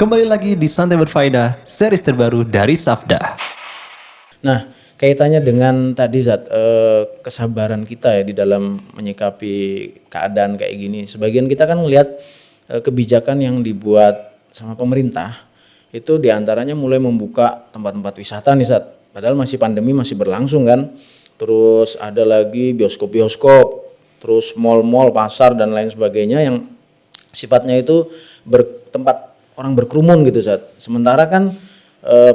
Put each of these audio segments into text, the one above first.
Kembali lagi di Santai Berfaedah, series terbaru dari Safda. Nah, kaitannya dengan tadi kesabaran kita ya di dalam menyikapi keadaan kayak gini. Sebagian kita kan melihat kebijakan yang dibuat sama pemerintah itu diantaranya mulai membuka tempat-tempat wisata nih Zat. Padahal masih pandemi masih berlangsung kan. Terus ada lagi bioskop-bioskop, terus mal-mal, pasar dan lain sebagainya yang sifatnya itu bertempat orang berkerumun gitu Zat. Sementara kan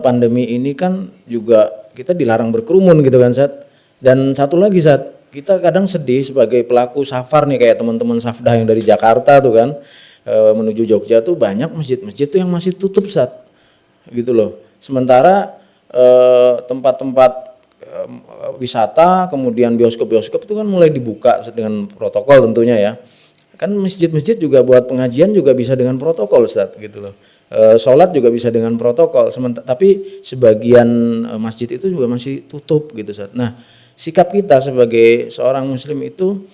pandemi ini kan juga kita dilarang berkerumun gitu kan Zat. Dan satu lagi Zat, kita kadang sedih sebagai pelaku safar nih kayak teman-teman Safdah yang dari Jakarta tuh kan menuju Jogja tuh banyak masjid-masjid tuh yang masih tutup Zat. Gitu loh. Sementara tempat-tempat wisata kemudian bioskop-bioskop itu kan mulai dibuka dengan protokol tentunya ya. Kan masjid-masjid juga buat pengajian juga bisa dengan protokol Ustaz gitu loh. Sholat juga bisa dengan protokol. Tapi sebagian masjid itu juga masih tutup gitu Ustaz. Nah, sikap kita sebagai seorang muslim itu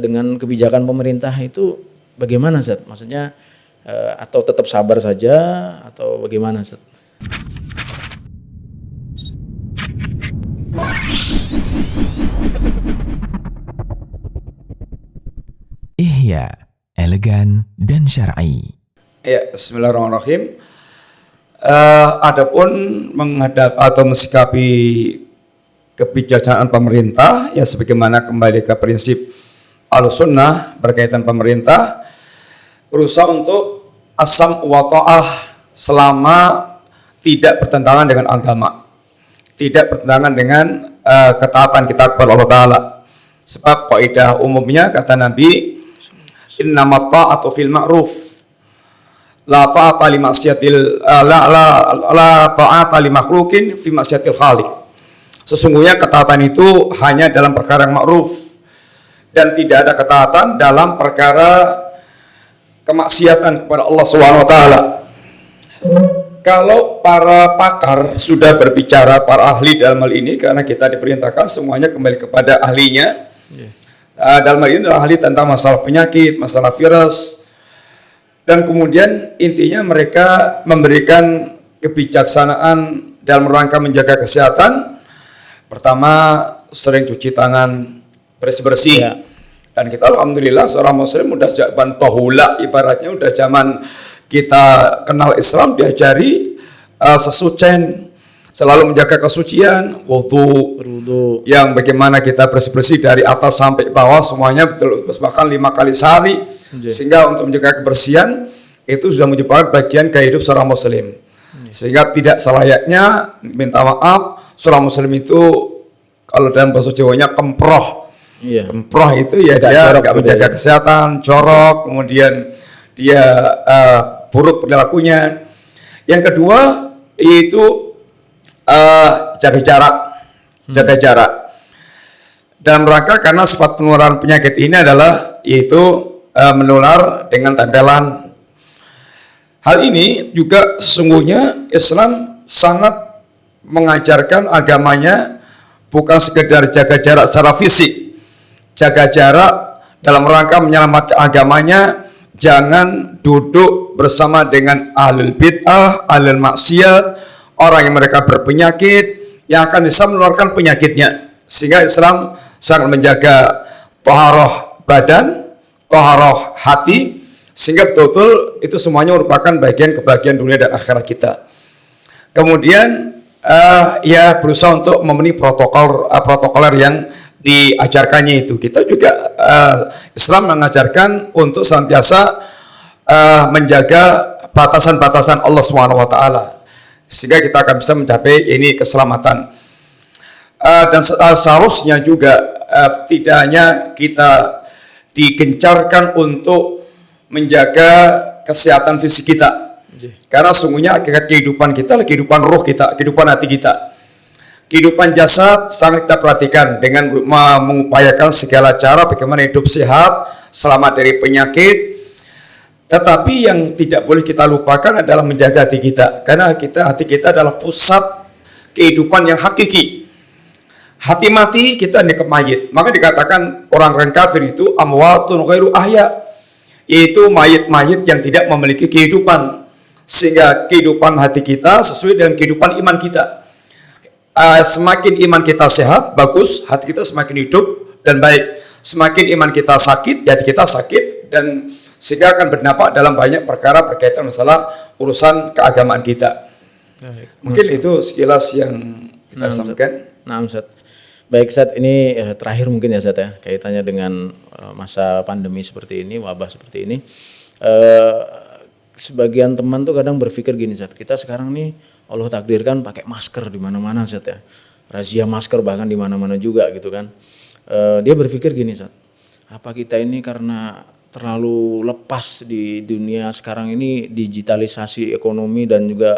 dengan kebijakan pemerintah itu bagaimana Ustaz? Maksudnya atau tetap sabar saja atau bagaimana Ustaz? Ihya, elegan dan syar'i. Ya, bismillahirrahmanirrahim. Adapun menghadap atau mensikapi kebijakan pemerintah, ya sebagaimana kembali ke prinsip Ahlussunnah berkaitan pemerintah, berusaha untuk asam wa ta'ah selama tidak bertentangan dengan agama, tidak bertentangan dengan ketaatan kita kepada Allah Ta'ala. Sebab kaidah umumnya kata Nabi, innamat ta'atu fil ma'ruf la ta'ata li maksiatil la ta'ata li makhluqin fi maksiatil khaliq. Sesungguhnya ketaatan itu hanya dalam perkara yang ma'ruf dan tidak ada ketaatan dalam perkara kemaksiatan kepada Allah Subhanahu wa taala. Kalau para pakar sudah berbicara, para ahli dalam hal ini, karena kita diperintahkan semuanya kembali kepada ahlinya. Dalam hal ini adalah ahli tentang masalah penyakit, masalah virus, dan kemudian intinya mereka memberikan kebijaksanaan dalam rangka menjaga kesehatan. Pertama, sering cuci tangan, bersih-bersih. Ya. Dan kita alhamdulillah seorang muslim udah zaman bahula, ibaratnya udah zaman kita kenal Islam, diajari sesucen, selalu menjaga kesucian, wudu, yang bagaimana kita bersih-bersih dari atas sampai bawah semuanya betul, bahkan 5 kali sehari, sehingga untuk menjaga kebersihan itu sudah merupakan bagian kehidupan seorang muslim. Sehingga tidak selayaknya minta maaf seorang muslim itu kalau dalam bahasa Jawanya kemproh. Kemproh itu ya dia nggak menjaga kesehatan, jorok, kemudian dia buruk perilakunya. Yang kedua yaitu jaga jarak dalam rangka karena sifat penularan penyakit ini adalah yaitu menular dengan tempelan. Hal ini juga sesungguhnya Islam sangat mengajarkan agamanya bukan sekedar jaga jarak secara fisik, jaga jarak dalam rangka menyelamatkan agamanya. Jangan duduk bersama dengan ahlul bid'ah, ahlul maksiat, orang yang mereka berpenyakit yang akan bisa menularkan penyakitnya. Sehingga Islam sangat menjaga taharah badan, taharah hati, sehingga betul-betul itu semuanya merupakan bagian kebahagiaan dunia dan akhirat kita. Kemudian ya berusaha untuk memenuhi protokoler yang diajarkannya itu. Kita juga Islam mengajarkan untuk senantiasa menjaga batasan-batasan Allah Subhanahu wa taala, sehingga kita akan bisa mencapai ini keselamatan. Dan seharusnya juga tidak hanya kita digencarkan untuk menjaga kesehatan fisik kita, karena sungguhnya hakikat kehidupan kita adalah kehidupan roh kita, kehidupan hati kita. Kehidupan jasad sangat kita perhatikan dengan mengupayakan segala cara bagaimana hidup sehat, selamat dari penyakit. Tetapi yang tidak boleh kita lupakan adalah menjaga hati kita, karena hati kita adalah pusat kehidupan yang hakiki. Hati mati kita nikah mayit. Maka dikatakan orang kafir itu amwatun ghairu ahya, yaitu mayit-mayit yang tidak memiliki kehidupan. sehingga kehidupan hati kita sesuai dengan kehidupan iman kita. Semakin iman kita sehat, bagus, hati kita semakin hidup dan baik. Semakin iman kita sakit, hati kita sakit, dan sehingga akan berdampak dalam banyak perkara berkaitan masalah urusan keagamaan kita. Mungkin itu sekilas yang kita sampaikan. Nah, Ustaz. Baik, Ustaz, ini terakhir mungkin ya, Ustaz, ya, kaitannya dengan masa pandemi seperti ini, wabah seperti ini. Sebagian teman tuh kadang berpikir gini, Ustaz, kita sekarang nih Allah takdirkan pakai masker di mana-mana, Ustaz, ya. Razia masker bahkan di mana-mana juga gitu kan. Dia berpikir gini, Ustaz, apa kita ini karena terlalu lepas di dunia sekarang ini, digitalisasi ekonomi dan juga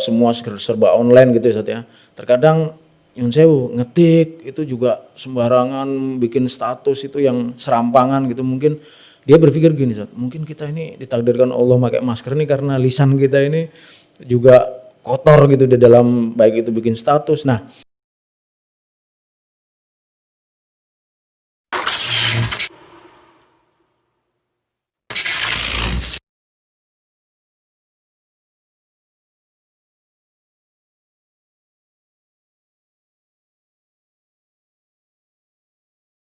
semua serba online gitu, Ustaz, ya. Terkadang Yun Sewu ngetik itu juga sembarangan, bikin status itu yang serampangan gitu. Mungkin dia berpikir gini, Ustaz, mungkin kita ini ditakdirkan Allah pakai masker ini karena lisan kita ini juga kotor gitu di dalam, baik itu bikin status. Nah,